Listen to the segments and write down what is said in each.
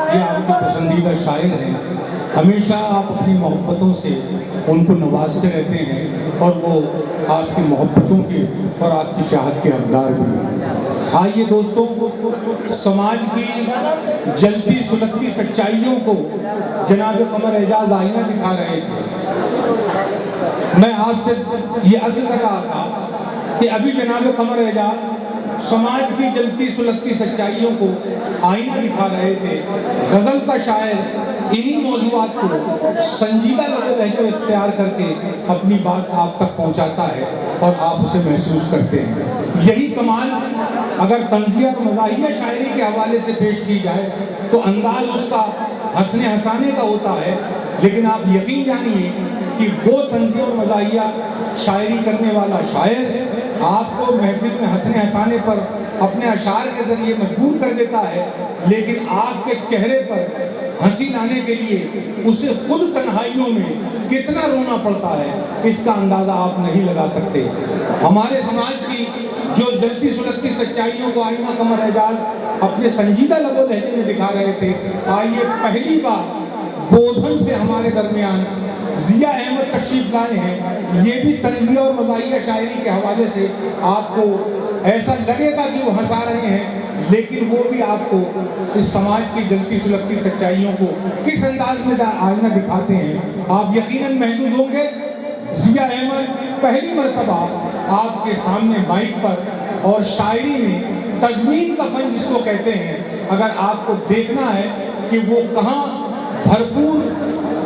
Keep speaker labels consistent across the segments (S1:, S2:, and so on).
S1: ये आपके पसंदीदा शायर हैं। हमेशा आप अपनी मोहब्बतों से उनको नवाजते रहते हैं और वो आपकी मोहब्बतों के और आपकी चाहत के हकदार भी हैं। आइए दोस्तों, समाज की जलती सुलगती सच्चाइयों को जनाब कमर एजाज आईना दिखा रहे थे। मैं आपसे ये अर्ज कर रहा था कि अभी जनाब कमर एजाज समाज की जलती सुलगती सच्चाइयों को आईना दिखा रहे थे। गज़ल का शायर इन्हीं मौज़ूआत को संजीदा लहजे में इख्तियार करके अपनी बात आप तक पहुंचाता है और आप उसे महसूस करते हैं। यही कमाल अगर तंज़िया और मज़ाहिया शायरी के हवाले से पेश की जाए तो अंदाज उसका हंसने हंसाने का होता है, लेकिन आप यकीन जानिए कि वो तंज़िया और मज़ाहिया शायरी करने वाला शायर आपको महफिल में हंसने हंसाने पर अपने अशार के ज़रिए मजबूर कर देता है, लेकिन आपके चेहरे पर हंसी लाने के लिए उसे खुद तन्हाइयों में कितना रोना पड़ता है, इसका अंदाज़ा आप नहीं लगा सकते। हमारे समाज की जो जलती सुलगती सच्चाइयों को आईना कमर एजाज अपने संजीदा लबो लहजे में दिखा रहे थे। आइए पहली बार बोधन से हमारे दरमियान जिया अहमद तशरीफ लाए हैं। ये भी तंज़िया और मज़ाहिया शायरी के हवाले से आपको ऐसा लगेगा कि वो हंसा रहे हैं, लेकिन वो भी आपको इस समाज की जलती सुलगती सच्चाइयों को किस अंदाज में आईना दिखाते हैं आप यकीनन महसूस होंगे। जिया अहमद पहली मर्तबा आपके सामने माइक पर और शायरी में तज़मीन का फन जिसको कहते हैं, अगर आपको देखना है कि वो कहाँ भरपूर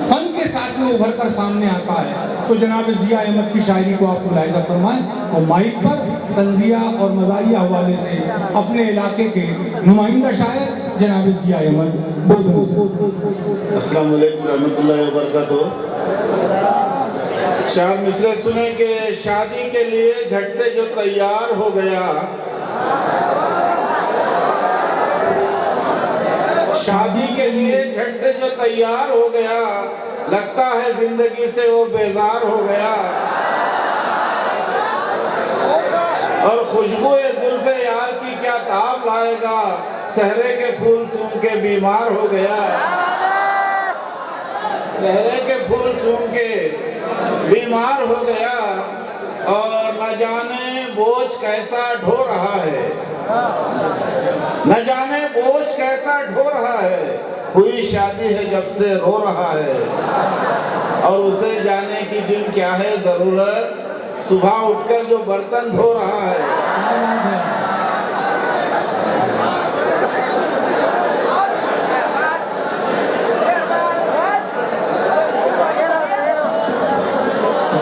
S1: फन के साथ में उभर कर सामने आता है, तो जनाब जिया अहमद की शायरी को आप मुलाहिज़ा फरमाएं और माइक पर तंज़िया और मज़ाहिया हवाले से अपने इलाके के नुमाइंदा शायर जनाब जिया अहमद।
S2: अस्सलाम वालेकुम रहमतुल्लाहि व बरकातहू। शायर मिसरे सुने कि शादी के लिए झट से जो तैयार हो गया, शादी के लिए झट से जो तैयार हो गया, लगता है जिंदगी से वो बेजार हो गया। और खुशबू जुल्फ़े यार की क्या ताब लाएगा, सहरे के फूल सूंघ के बीमार हो गया। सहरे के फूल सूंघ के बीमार हो गया और न जाने बोझ कैसा ढो रहा है, न जाने बोझ कैसा ढो रहा है। हुई शादी है जब से रो रहा है और उसे जाने की जिन क्या है जरूरत, सुबह उठकर जो बर्तन धो रहा है।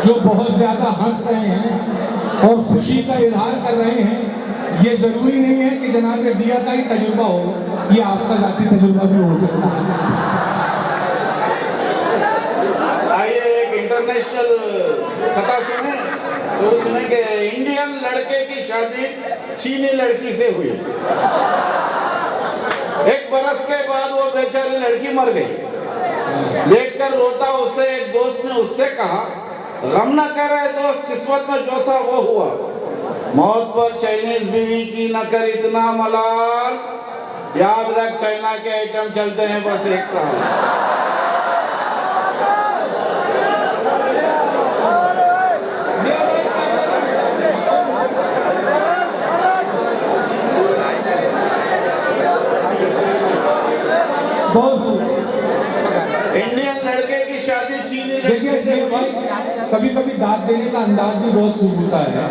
S1: जो बहुत ज़्यादा हंस रहे हैं और खुशी का इजहार कर रहे हैं, ये ज़रूरी नहीं है कि जनाब जिया का ही तजुर्बा हो, ये आपका ज़ाती तजुर्बा भी हो सकता है।
S2: आइए एक इंटरनेशनल खता सुने, तो सुने कि इंडियन लड़के की शादी चीनी लड़की से हुई। 1 बरस के बाद वो बेचारी लड़की मर गई। देखकर रोता उसे एक दोस्त ने उससे कहा, गम न कर रहे दोस्त, किस्मत में जो था वो हुआ। मौत पर चाइनीज बीवी की न कर इतना मलाल, याद रख चाइना के आइटम चलते हैं बस 1 साल। इंडियन लड़के की शादी चीनी लड़के से हुई।
S1: कभी कभी दाद देने का अंदाज भी बहुत खूब होता है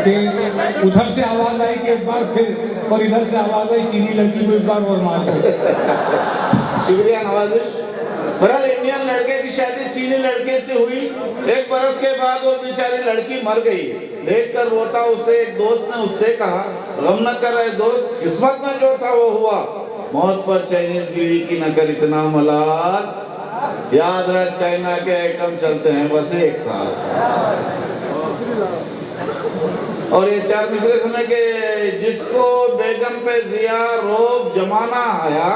S1: कि उधर से आवाज आई कि एक बार फिर, और इधर से आवाज आई चीनी लड़की को एक बार और मार दो।
S2: शुक्रिया नवाजिश। बहरहाल इंडियन लड़के की शादी चीनी लड़के से हुई। 1 बरस के बाद वो बेचारी लड़की मर गई। देखकर रोता उसे एक दोस्त ने उससे कहा, गम न कर रहे दोस्त, किस्मत में जो था वो हुआ। मौत पर चाइनीज बीवी की न कर इतना मलाल, याद रख चाइना के आइटम चलते हैं बस 1 साल। और ये 4 मिसरे सुने कि जिसको बेगम पे जिया रोब जमाना आया,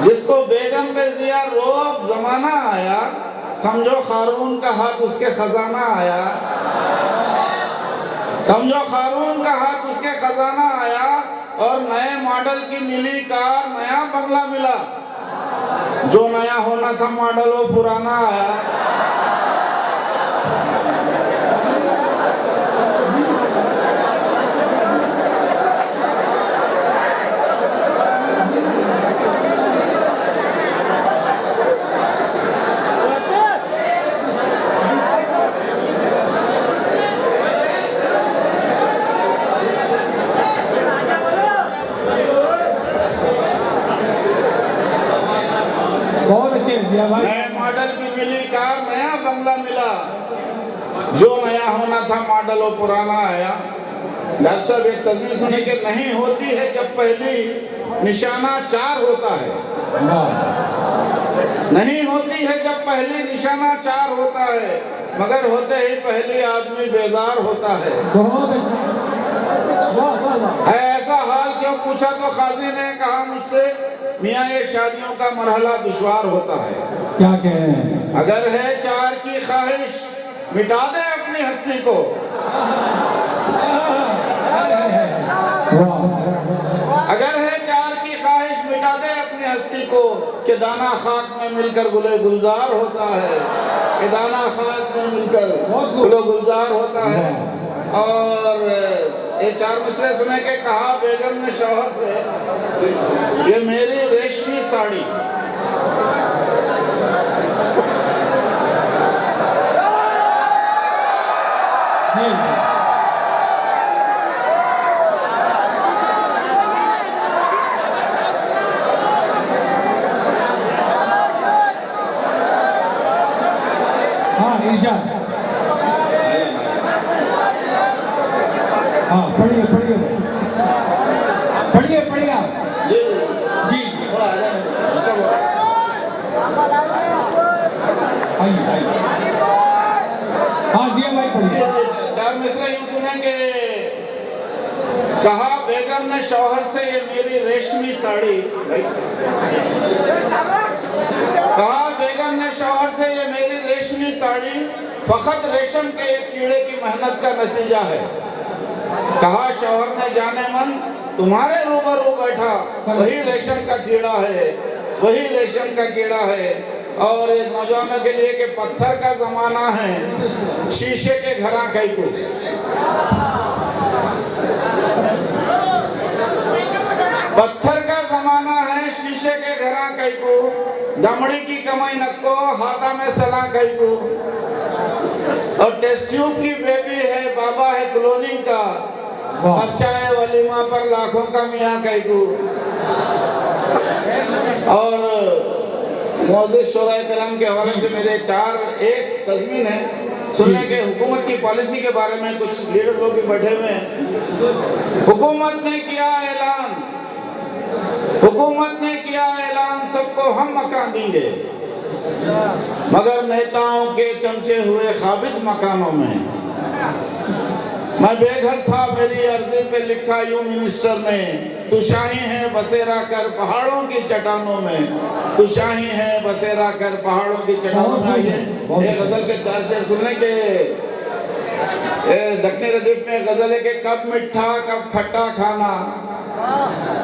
S2: जिसको बेगम पे जिया रोब जमाना आया, समझो खारून का हाथ उसके खजाना आया। समझो खारून का हाथ उसके खजाना आया। और नए मॉडल की मिली कार, नया बंगला मिला। जो नया होना था मॉडल वो पुराना आया।
S1: बहुत अच्छे भैया भाई।
S2: नए मॉडल की मिली कार, नया बंगला मिला। जो नया होना था मॉडल वो पुराना आया। डॉक्टर साहब एक तजवीज़ सुने कि नहीं होती है जब पहली निशाना 4 होता है। नहीं होती है जब पहली निशाना 4 होता है, मगर होते ही पहली आदमी बेजार होता है।
S1: बहुत अच्छा।
S2: है ऐसा हाल क्यों पूछा तो काजी ने कहा मुझसे, मियाँ ये शादियों का मरहला दुश्वार होता है।
S1: क्या कह रहे हैं?
S2: अगर है 4 की ख्वाहिश मिटा दे अपनी हस्ती को। अगर है 4 की ख्वाहिश मिटा दे अपनी हस्ती को, कि दाना खाक में मिलकर गुले गुलजार होता है, कि दाना खाक में मिलकर गुले गुलजार होता है। और ये 4 मिसरे सुने के कहा बेगम ने शौहर से, ये मेरी रेशमी साड़ी।
S1: हाँ ईशा, हाँ पढ़िए पढ़िए पढ़िए पढ़िए आप जी।
S2: थोड़ा आ जाए सब
S1: आइए आइए। हाँ जी भाई पढ़िए।
S2: 4 मिसरे यूं सुनेंगे, कहा बेगम ने शौहर से ये मेरी रेशमी साड़ी। कहा बेगम ने शौहर से ये मेरी रेशमी साड़ी फकत रेशम के एक कीड़े की मेहनत का नतीजा है। कहा शौहर ने जाने मन तुम्हारे रूबरू बैठा वही रेशम का कीड़ा है, वही रेशम का कीड़ा है। और एक नौजवानों के लिए कि पत्थर का जमाना है, शीशे के घरा कई को। पत्थर का जमाना है, शीशे के घरा कई को। दमड़ी की कमाई नक्को, हाथा में सला कई को। और टेस्ट ट्यूब की बेबी है, बाबा है क्लोनिंग का। खर्चा है वलीमा पर लाखों का मियाँ कई को। और मौजूद शोराए कराम के हवाले से मेरे एक तज़मीन है सुनने के। हुकूमत की पॉलिसी के बारे में कुछ लीडर लोग भी बैठे हुए हैं। हुकूमत ने किया ऐलान, हुकूमत ने किया ऐलान, सबको हम मकान देंगे, मगर नेताओं के चमचे हुए खाबिज मकानों में। मैं बेघर था, मेरी अर्जी पे लिखा यूं मिनिस्टर ने, तू शाही है बसेरा कर पहाड़ों की चट्टानों में, तू शाही है बसेरा कर पहाड़ों की चट्टानों में। आइए एक गजल के 4 शेर सुनने के। दक्षिणी रदीफ में गजल है कि कब मिठा कब खट्टा खाना,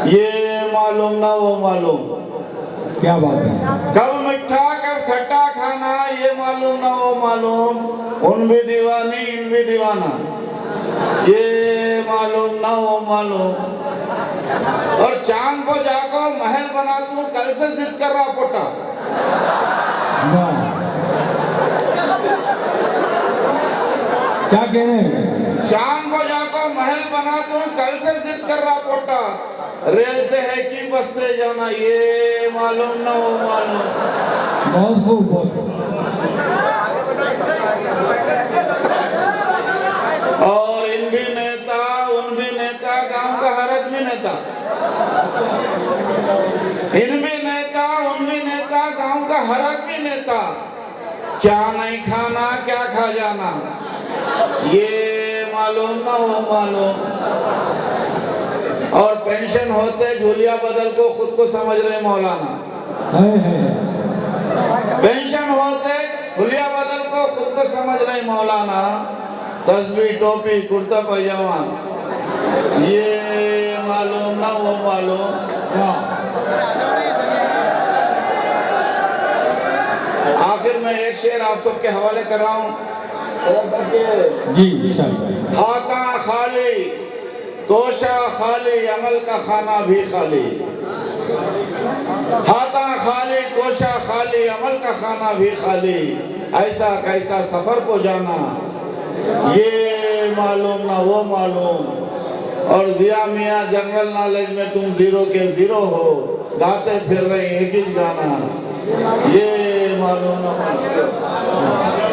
S2: ये मालूम ना वो मालूम।
S1: क्या बात है।
S2: कब मिठा कब खट्टा खाना, ये मालूम ना वो मालूम। उन भी दीवानी इन भी दीवाना, ये मालूम ना वो मालूम। और चांद को जाको महल बना दूं, कल से जिद कर रहा पोटा।
S1: क्या कह रहे हैं?
S2: चांद को जाको महल बना दूं, कल से जिद कर रहा पोटा। रेल से है कि बस से जाना, ये मालूम ना वो मालूम।
S1: बहुत खूब, बहुत।
S2: और इन भी नेता उन भी नेता, गांव का हर आदमी नेता। इन भी नेता उन भी नेता, गांव का हर आदमी नेता। क्या नहीं खाना क्या खा जाना, ये मालूम ना वो मालूम। और पेंशन होते झूलिया बदल को खुद को समझ रहे मौलाना। पेंशन होते झूलिया बदल को खुद को समझ रहे मौलाना। तस्वीर टोपी कुर्ता पैजामा, ये मालूम ना वो मालूम।
S1: वाह।
S2: आखिर में एक शेर आप सबके हवाले कर रहा हूँ।
S1: जी इंशाअल्लाह।
S2: हाथा खाली तोशा खाली अमल का खाना भी खाली। हाथा खाली तोशा खाली अमल का खाना भी खाली। ऐसा कैसा सफर को जाना ये मालूम ना वो मालूम। और जिया मियाँ जनरल नॉलेज में तुम जीरो के जीरो हो, गाते फिर रहे एक ही गाना ये मालूम ना मालूम।